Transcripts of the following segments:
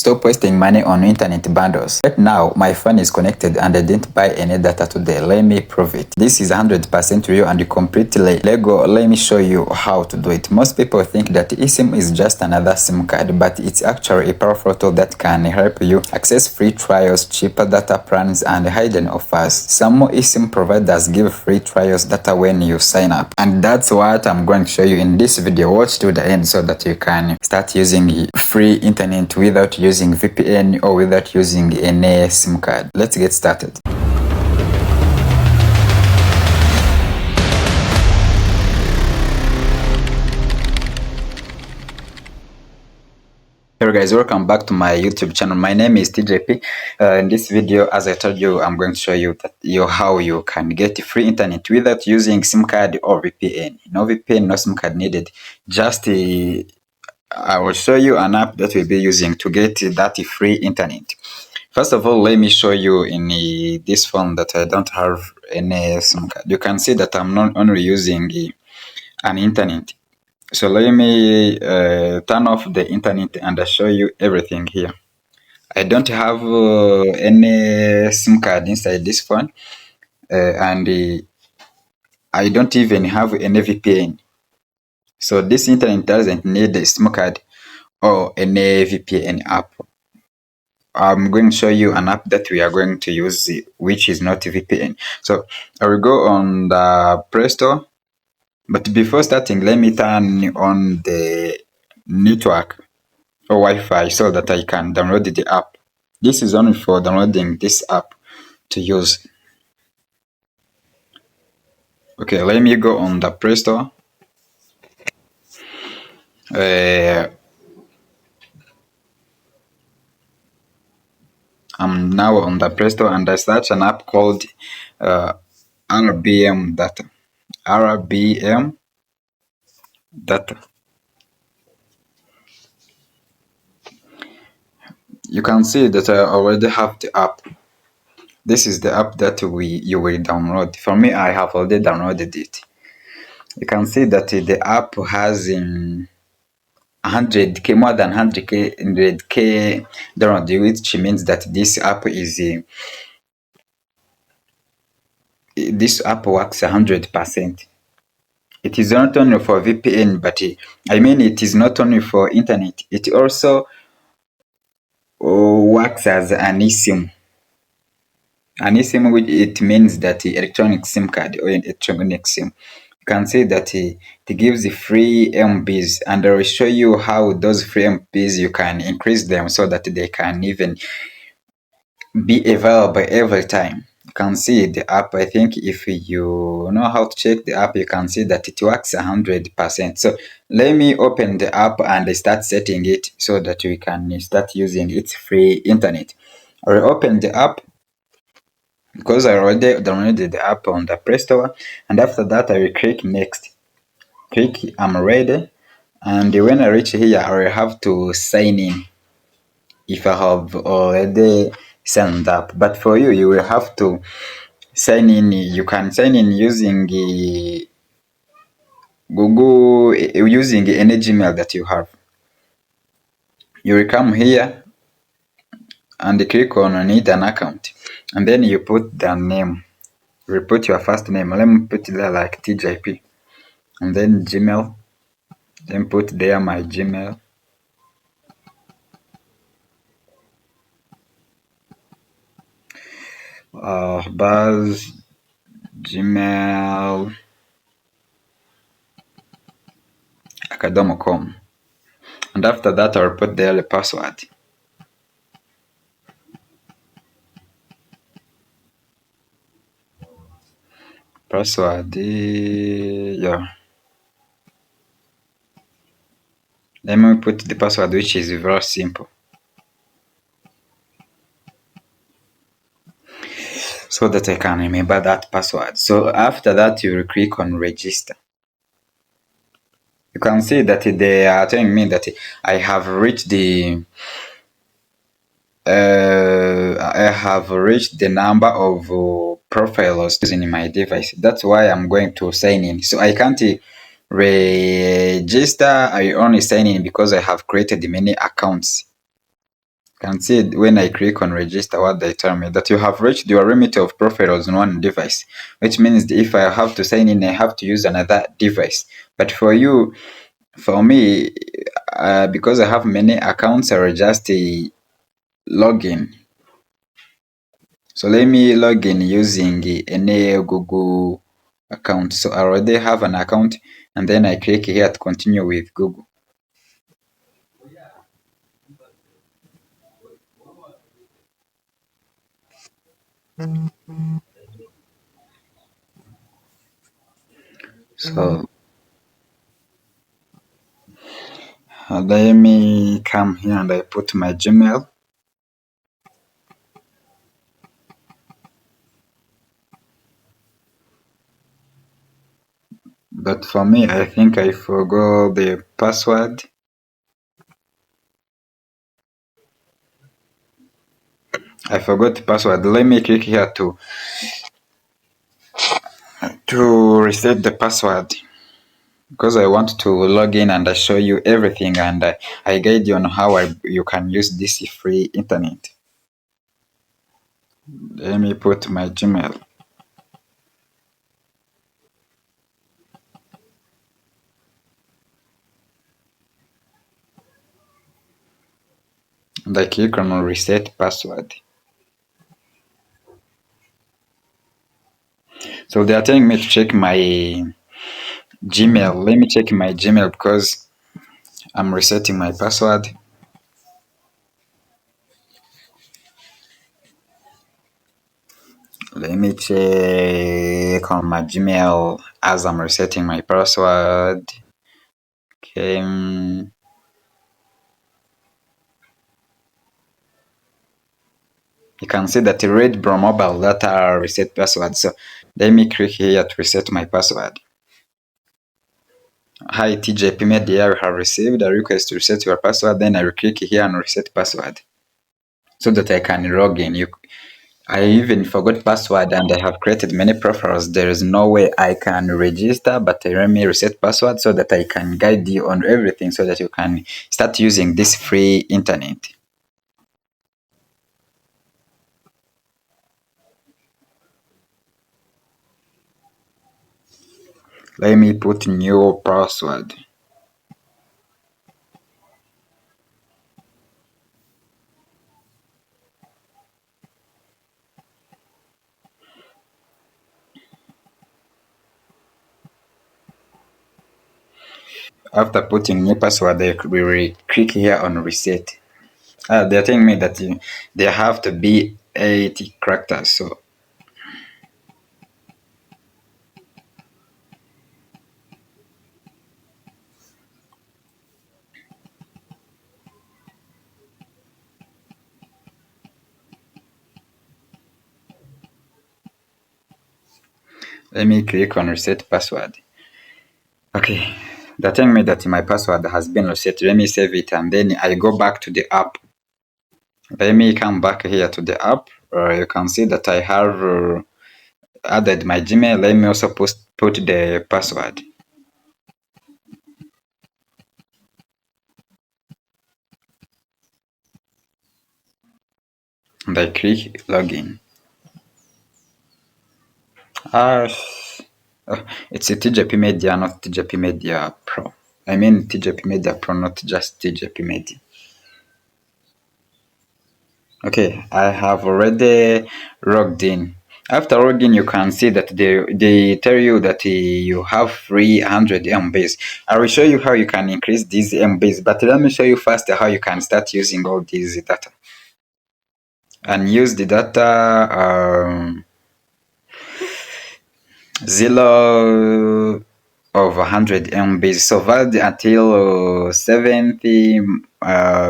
stop wasting money on internet bundles. Right now, my phone is connected and I didn't buy any data today. Let me prove it. This is 100% real and completely legal. Let me show you how to do it. Most people think that eSIM is just another SIM card, but it's actually a powerful tool that can help you access free trials, cheaper data plans, and hidden offers. Some eSIM providers give free trials data when you sign up, and that's what I'm going to show you in this video. Watch to the end so that you can start using free internet without using VPN or without using any SIM card. Let's get started. Hello guys, welcome back to my YouTube channel. My name is TJP. In this video, as I told you, I'm going to show you how you can get free internet without using SIM card or VPN. No VPN, no SIM card needed. Just I will show you an app that we'll be using to get that free internet. First of all, let me show you in this phone that I don't have any SIM card. You can see that I'm not only using an internet. So let me turn off the internet and I'll show you everything here. I don't have any SIM card inside this phone, and I don't even have any VPN. So this internet doesn't need a SIM card or any VPN app. I'm going to show you an app that we are going to use, which is not VPN. So I will go on the Play Store. But before starting, let me turn on the network or Wi-Fi so that I can download the app. This is only for downloading this app to use. Okay, let me go on the Play Store. I'm now on the Play Store and I search an app called RBM Data. RBM Data. You can see that I already have the app. This is the app that you will download. For me, I have already downloaded it. You can see that the app has 100k, more than 100k download, which means that this app works 100%. It is not only for VPN, but I mean it is not only for internet. It also works as an eSIM. An eSIM, which it means that electronic SIM card or electronic SIM. You can see that it gives free MBs, and I will show you how those free MBs you can increase them so that they can even be available every time. You can see the app. I think if you know how to check the app, you can see that it works 100%. So let me open the app and start setting it so that we can start using its free internet. I will open the app because I already downloaded the app on the Play Store, and after that I will click next. Click I'm ready, and when I reach here I will have to sign in if I have already signed up. But for you, you will have to sign in. You can sign in using Google, using any Gmail that you have. You will come here and click on need an account, and then you put the name. You put your first name. Let me put there like TJP, and then Gmail. Then put there my Gmail. Buzz Gmail academy.com, and after that I'll put there the password. Yeah. Let me put the password, which is very simple, so that I can remember that password. So after that, you will click on register. You can see that they are telling me that I have reached the number of profiles using my device. That's why I'm going to sign in. So I can't register. I only sign in because I have created many accounts. Can see when I click on register what they tell me that you have reached your limit of profiles on one device, which means if I have to sign in I have to use another device. But for you, for me, because I have many accounts, I will just log in. So let me log in using any Google account. So I already have an account, and then I click here to continue with Google. So let me come here and I put my Gmail. But for me, I think I forgot the password. I forgot the password. Let me click here to reset the password because I want to log in and I show you everything and I guide you on how you can use this free internet. Let me put my Gmail. And I click on reset password. So they are telling me to check my Gmail. Let me check my Gmail because I'm resetting my password. Let me check on my Gmail as I'm resetting my password. Okay. You can see that the red bro mobile data reset password. So let me click here to reset my password. Hi TJP Media, you have received a request to reset your password. Then I will click here and reset password so that I can log in. I even forgot password and I have created many profiles. There is no way I can register, but let me reset password so that I can guide you on everything so that you can start using this free internet. Let me put new password. After putting new password, I will click here on reset. They're telling me that there have to be 80 characters. So let me click on reset password. Okay, they're telling me that my password has been reset. Let me save it and then I go back to the app. Let me come back here to the app. You can see that I have added my Gmail. Let me also put the password. And I click login. Uh, it's a TJP Media, not TJP Media Pro. I mean TJP Media Pro, not just TJP Media. Okay, I have already logged in. After logging, you can see that they tell you that you have free 100 MBs. I will show you how you can increase these MBs, but let me show you first how you can start using all these data. And use the data zero of 100 MBs. So valid until 7th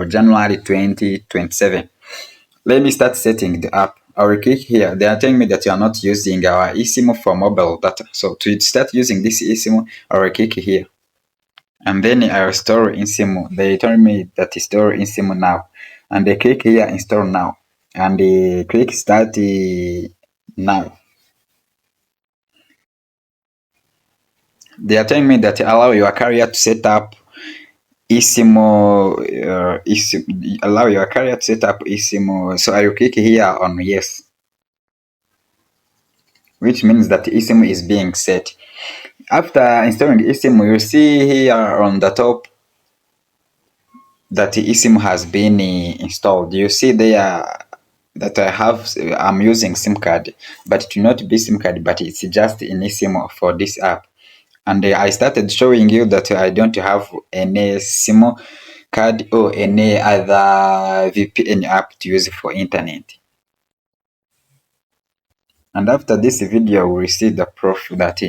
January 2027. Let me start setting the app. I will click here. They are telling me that you are not using our eSIM for mobile data. So to start using this eSIM, I will click here. And then I will store eSIM. They told me that store eSIM now. And they click here install now. And they click start now. They are telling me that allow your carrier to set up ESM, allow your carrier to set up ESM. So I will click here on yes, which means that ESM is being set. After installing ESM, you'll see here on the top that the eSIM has been installed. You see there that I'm using SIM card, but it will not be SIM card, but it's just an eSIM for this app. And I started showing you that I don't have any SIM card or any other VPN app to use for internet. And after this video, we see the proof that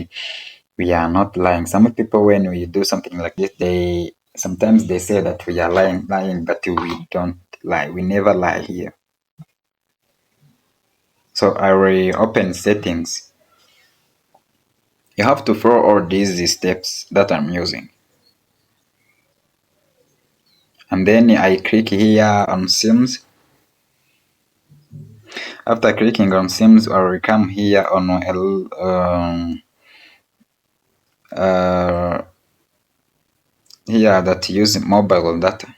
we are not lying. Some people, when we do something like this, sometimes they say that we are lying, but we don't lie. We never lie here. So I will open settings. You have to follow all these steps that I'm using. And then I click here on SIMs. After clicking on SIMs, I will come here on here that use mobile data,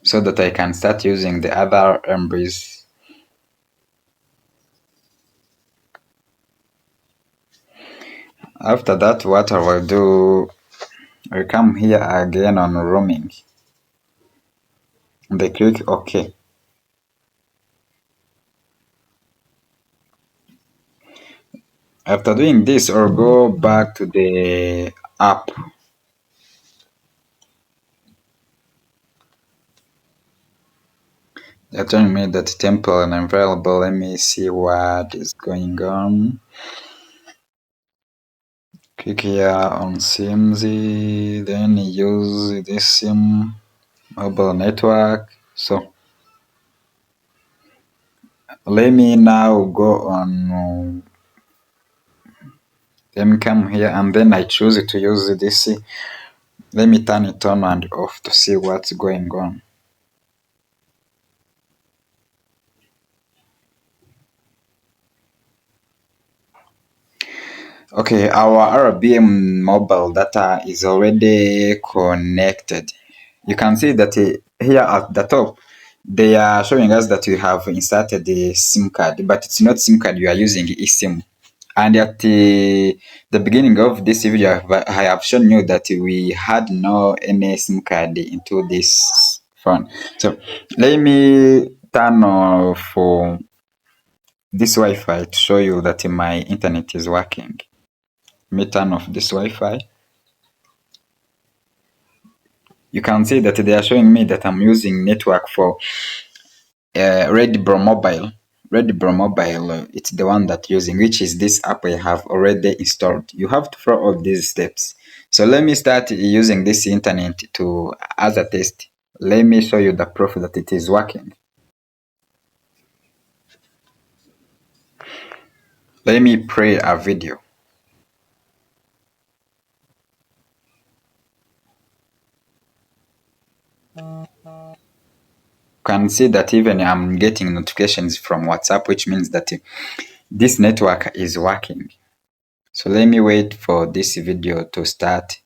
so that I can start using the other MBs. After that, what I will do, I come here again on roaming and I click OK. After doing this, I'll go back to the app. They're telling me that temple and available. Let me see what is going on. Click here on SIMs, then use this SIM mobile network. So let me now go on. Let me come here and then I choose to use this. Let me turn it on and off to see what's going on. Okay, our RBM mobile data is already connected. You can see that here at the top, they are showing us that we have inserted the SIM card, but it's not SIM card, you are using eSIM. And at the beginning of this video, I have shown you that we had no any SIM card into this phone. So let me turn off this Wi-Fi to show you that my internet is working. Let me turn off this Wi-Fi. You can see that they are showing me that I'm using network for Redbro Mobile. Redbro Mobile, it's the one that using, which is this app I have already installed. You have to follow all these steps. So let me start using this internet to as a test. Let me show you the proof that it is working. Let me play a video. You can see that even I'm getting notifications from WhatsApp, which means that this network is working. So let me wait for this video to start.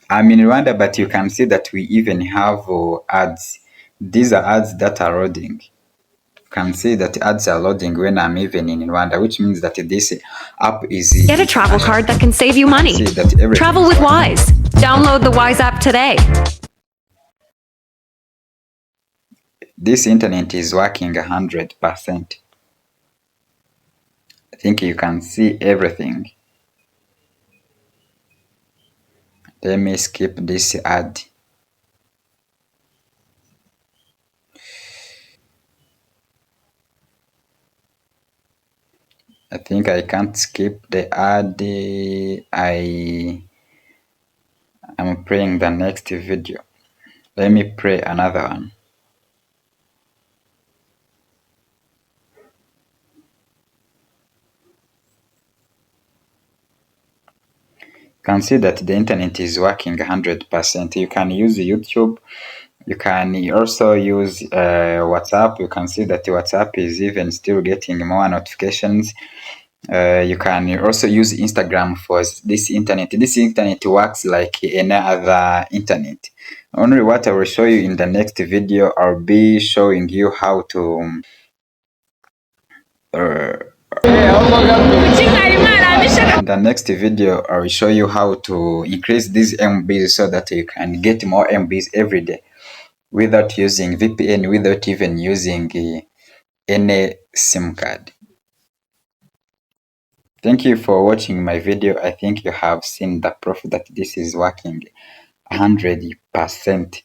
I'm in Rwanda, but you can see that we even have ads. These are ads that are loading. You can see that ads are loading when I'm even in Rwanda, which means that this app is... Get a travel card that can save you money. Travel with Wise. Download the Wise app today. This internet is working 100%. I think you can see everything. Let me skip this ad. I think I can't skip the ad. I'm playing the next video. Let me play another one. You can see that the internet is working 100%. You can use YouTube. You can also use WhatsApp. You can see that WhatsApp is even still getting more notifications. You can also use Instagram for this internet. This internet works like any other internet. Only what I will show you in the next video, I'll be showing you how to in the next video, I will show you how to increase these MBs so that you can get more MBs every day without using VPN, without even using any SIM card. Thank you for watching my video. I think you have seen the proof that this is working 100%.